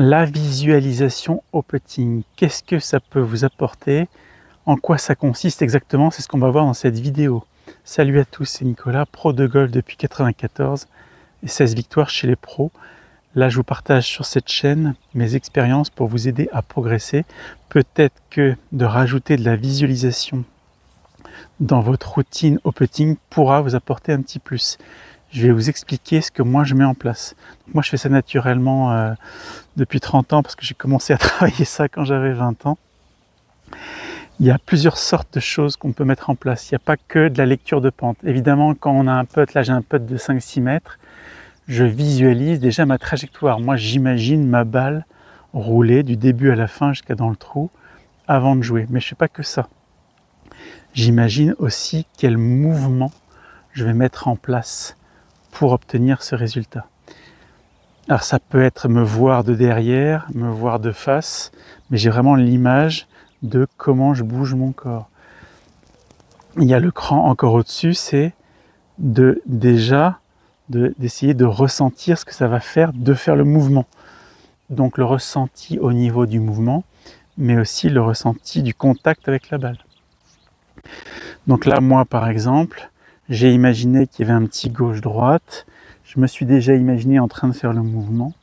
La visualisation au putting, qu'est-ce que ça peut vous apporter? En quoi ça consiste exactement? C'est ce qu'on va voir dans cette vidéo. Salut à tous, c'est Nicolas, pro de golf depuis 1994 et 16 victoires chez les pros. Là, je vous partage sur cette chaîne mes expériences pour vous aider à progresser. Peut-être que de rajouter de la visualisation dans votre routine au putting pourra vous apporter un petit plus. Je vais vous expliquer ce que moi je mets en place. Moi, je fais ça naturellement depuis 30 ans parce que j'ai commencé à travailler ça quand j'avais 20 ans. Il y a plusieurs sortes de choses qu'on peut mettre en place. Il n'y a pas que de la lecture de pente. Évidemment, quand on a un putt, là j'ai un putt de 5-6 mètres, je visualise déjà ma trajectoire. Moi, j'imagine ma balle rouler du début à la fin jusqu'à dans le trou avant de jouer. Mais je ne fais pas que ça. J'imagine aussi quel mouvement je vais mettre en place pour obtenir ce résultat. Alors ça peut être me voir de derrière, me voir de face, mais j'ai vraiment l'image de comment je bouge mon corps. Il y a le cran encore au-dessus, c'est d'essayer de ressentir ce que ça va faire, de faire le mouvement. Donc le ressenti au niveau du mouvement, mais aussi le ressenti du contact avec la balle. Donc là, moi par exemple, j'ai imaginé qu'il y avait un petit gauche-droite. Je me suis déjà imaginé en train de faire le mouvement.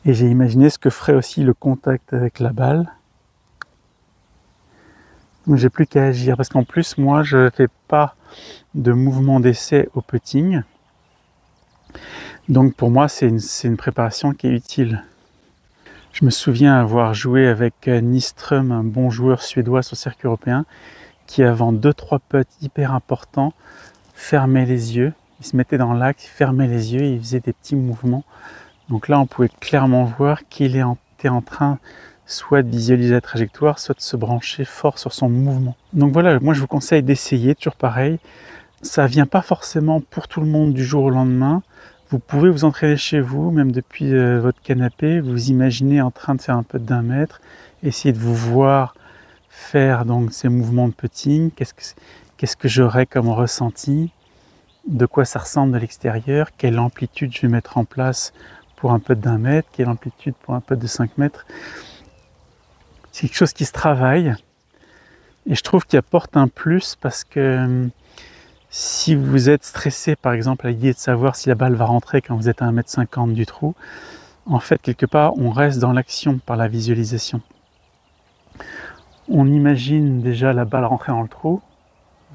Et j'ai imaginé ce que ferait aussi le contact avec la balle. Donc j'ai plus qu'à agir. Parce qu'en plus, moi, je ne fais pas de mouvement d'essai au putting. Donc pour moi, c'est une préparation qui est utile. Je me souviens avoir joué avec Nyström, un bon joueur suédois sur circuit européen, qui avant 2-3 putts hyper importants, fermait les yeux. Il se mettait dans l'axe, il fermait les yeux et il faisait des petits mouvements. Donc là, on pouvait clairement voir qu'il était en train soit de visualiser la trajectoire, soit de se brancher fort sur son mouvement. Donc voilà, moi je vous conseille d'essayer, toujours pareil. Ça ne vient pas forcément pour tout le monde du jour au lendemain. Vous pouvez vous entraîner chez vous, même depuis votre canapé, vous imaginez en train de faire un putt d'1 mètre, essayez de vous voir faire donc ces mouvements de putting, qu'est-ce que j'aurai comme ressenti, de quoi ça ressemble de l'extérieur, quelle amplitude je vais mettre en place pour un putt d'1 mètre, quelle amplitude pour un putt de 5 mètres. C'est quelque chose qui se travaille et je trouve qu'il apporte un plus parce que si vous êtes stressé par exemple à l'idée de savoir si la balle va rentrer quand vous êtes à 1,50 m du trou, en fait quelque part on reste dans l'action par la visualisation. On imagine déjà la balle rentrer dans le trou,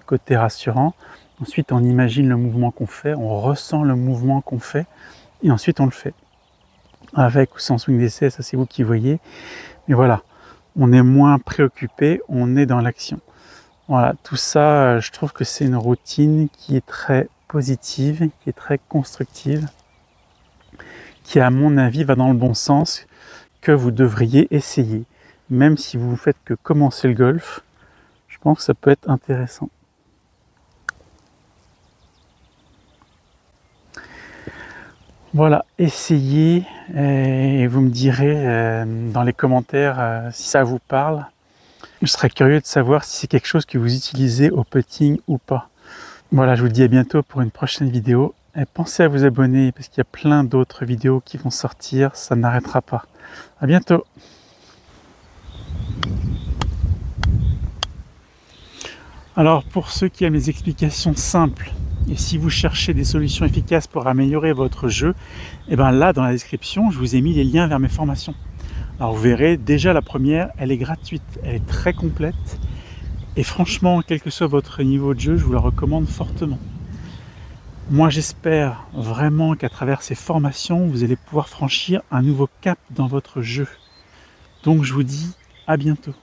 côté rassurant. Ensuite, on imagine le mouvement qu'on fait, on ressent le mouvement qu'on fait, et ensuite on le fait. Avec ou sans swing d'essai, ça c'est vous qui voyez. Mais voilà, on est moins préoccupé, on est dans l'action. Voilà, tout ça, je trouve que c'est une routine qui est très positive, qui est très constructive, qui à mon avis va dans le bon sens, que vous devriez essayer. Même si vous ne faites que commencer le golf, je pense que ça peut être intéressant. Voilà, essayez et vous me direz dans les commentaires si ça vous parle. Je serais curieux de savoir si c'est quelque chose que vous utilisez au putting ou pas. Voilà, je vous dis à bientôt pour une prochaine vidéo. Et pensez à vous abonner parce qu'il y a plein d'autres vidéos qui vont sortir, ça n'arrêtera pas. À bientôt. Alors pour ceux qui aiment les explications simples, et si vous cherchez des solutions efficaces pour améliorer votre jeu, et bien là dans la description, je vous ai mis les liens vers mes formations. Alors vous verrez, déjà la première, elle est gratuite, elle est très complète, et franchement, quel que soit votre niveau de jeu, je vous la recommande fortement. Moi j'espère vraiment qu'à travers ces formations, vous allez pouvoir franchir un nouveau cap dans votre jeu. Donc je vous dis à bientôt.